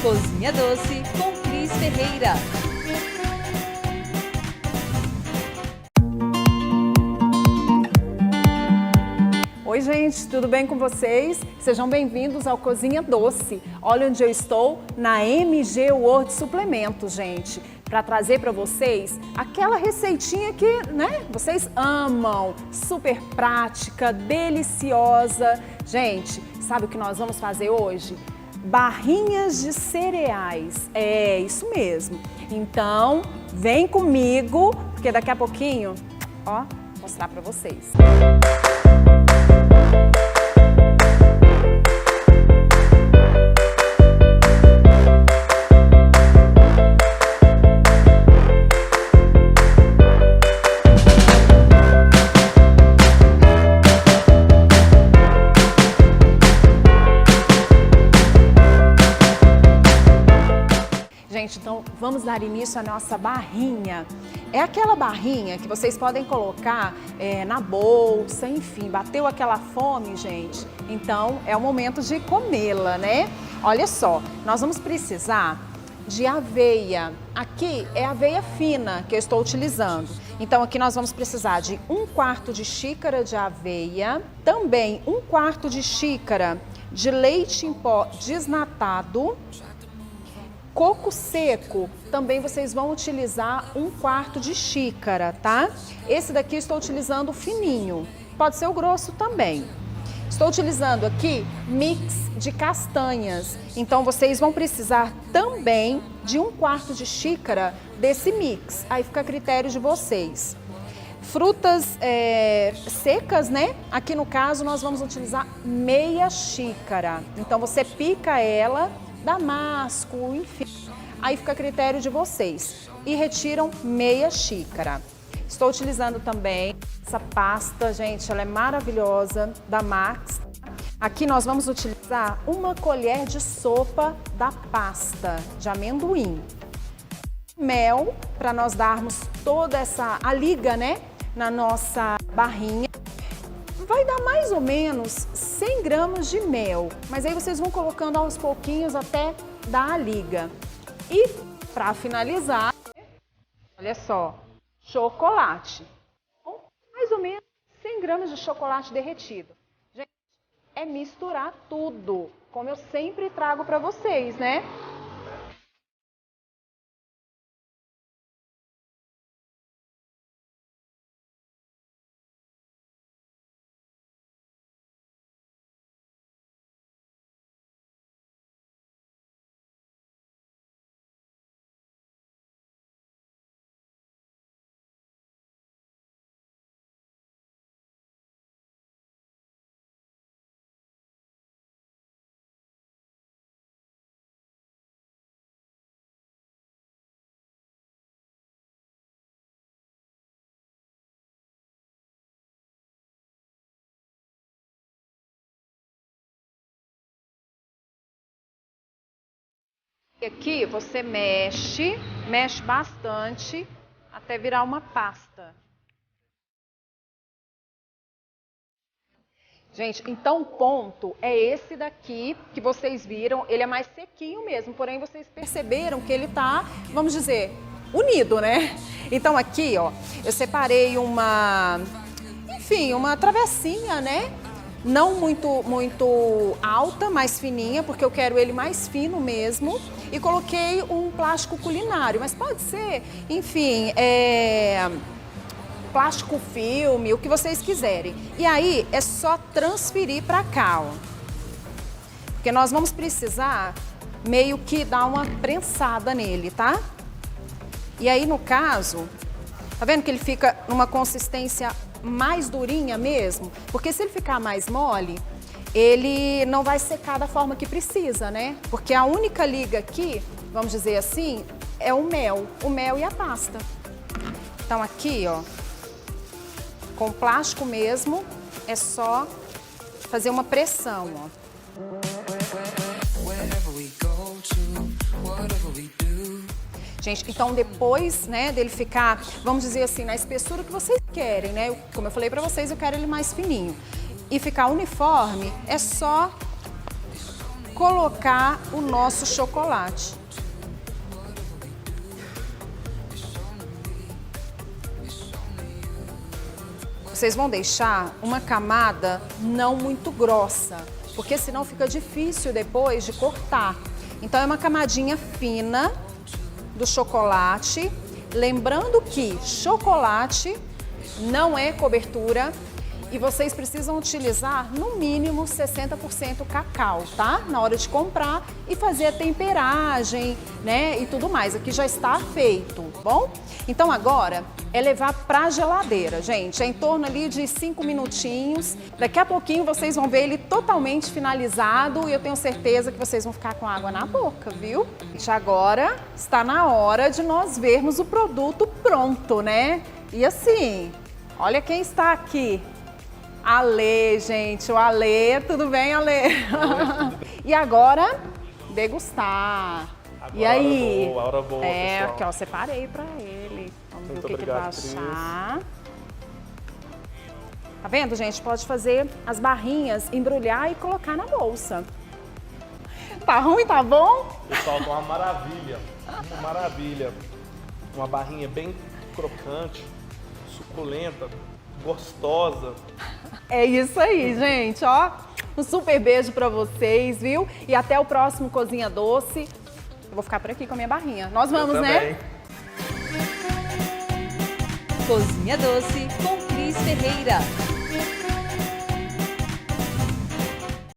Cozinha Doce com Cris Ferreira. Oi gente, tudo bem com vocês? Sejam bem-vindos ao Cozinha Doce. Olha onde eu estou, na MG World Suplementos, gente, para trazer para vocês aquela receitinha que, vocês amam, super prática, deliciosa. Gente, sabe o que nós vamos fazer hoje? Barrinhas de cereais, é isso mesmo. Então, vem comigo, porque daqui a pouquinho, vou mostrar para vocês. Gente, então vamos dar início à nossa barrinha. É aquela barrinha que vocês podem colocar na bolsa, enfim, bateu aquela fome, gente? Então é o momento de comê-la, né? Olha só, nós vamos precisar de aveia. Aqui é aveia fina que eu estou utilizando. Então aqui nós vamos precisar de 1/4 de xícara de aveia, também 1/4 de xícara de leite em pó desnatado. Coco seco, também vocês vão utilizar 1/4 de xícara, tá? Esse daqui eu estou utilizando fininho, pode ser o grosso também. Estou utilizando aqui mix de castanhas, então vocês vão precisar também de 1/4 de xícara desse mix, aí fica a critério de vocês. Frutas secas, né? Aqui no caso nós vamos utilizar meia xícara, então você pica ela, damasco, enfim, aí fica a critério de vocês. E retiram meia xícara. Estou utilizando também essa pasta, gente, ela é maravilhosa, da Max. Aqui nós vamos utilizar 1 colher de sopa da pasta de amendoim. Mel, para nós darmos toda a liga, né, na nossa barrinha. Vai dar mais ou menos 100 gramas de mel, mas aí vocês vão colocando aos pouquinhos até dar a liga. E para finalizar, olha só, chocolate. Mais ou menos 100 gramas de chocolate derretido. Gente, é misturar tudo, como eu sempre trago para vocês, né? Aqui você mexe bastante até virar uma pasta. Gente, então o ponto é esse daqui que vocês viram, ele é mais sequinho mesmo, porém vocês perceberam que ele tá, vamos dizer, unido, né? Então aqui, ó, eu separei uma travessinha, né? Não muito alta, mais fininha, porque eu quero ele mais fino mesmo. E coloquei um plástico culinário, mas pode ser, enfim, plástico filme, o que vocês quiserem. E aí é só transferir para cá, ó. Porque nós vamos precisar meio que dar uma prensada nele, tá? E aí no caso, tá vendo que ele fica numa consistência mais durinha mesmo? Porque se ele ficar mais mole, ele não vai secar da forma que precisa, né? Porque a única liga aqui, vamos dizer assim, é o mel e a pasta. Então aqui, ó, com plástico mesmo, é só fazer uma pressão, ó. Gente, então depois, né, dele ficar, vamos dizer assim, na espessura que vocês querem, né? Como eu falei pra vocês, eu quero ele mais fininho. E ficar uniforme, é só colocar o nosso chocolate. Vocês vão deixar uma camada não muito grossa, porque senão fica difícil depois de cortar. Então é uma camadinha fina do chocolate, lembrando que chocolate não é cobertura e vocês precisam utilizar no mínimo 60% cacau, tá? Na hora de comprar e fazer a temperagem, né? E tudo mais. Aqui já está feito, bom? Então agora é levar pra geladeira, gente. É em torno ali de 5 minutinhos. Daqui a pouquinho vocês vão ver ele totalmente finalizado e eu tenho certeza que vocês vão ficar com água na boca, viu? Já agora está na hora de nós vermos o produto pronto, né? E assim, olha quem está aqui. Ale, gente, o Ale, tudo bem, Ale? E agora, degustar. Agora e aí? A hora boa, pessoal. Aqui, ó, separei pra ele. Vamos ver o que ele vai achar. Tá vendo, gente? Pode fazer as barrinhas, embrulhar e colocar na bolsa. Tá ruim, tá bom? Pessoal, tá uma maravilha. Uma maravilha. Uma barrinha bem crocante, suculenta, gostosa. É isso aí, gente, ó. Um super beijo pra vocês, viu? E até o próximo Cozinha Doce. Eu vou ficar por aqui com a minha barrinha. Nós vamos, né? Cozinha Doce com Cris Ferreira.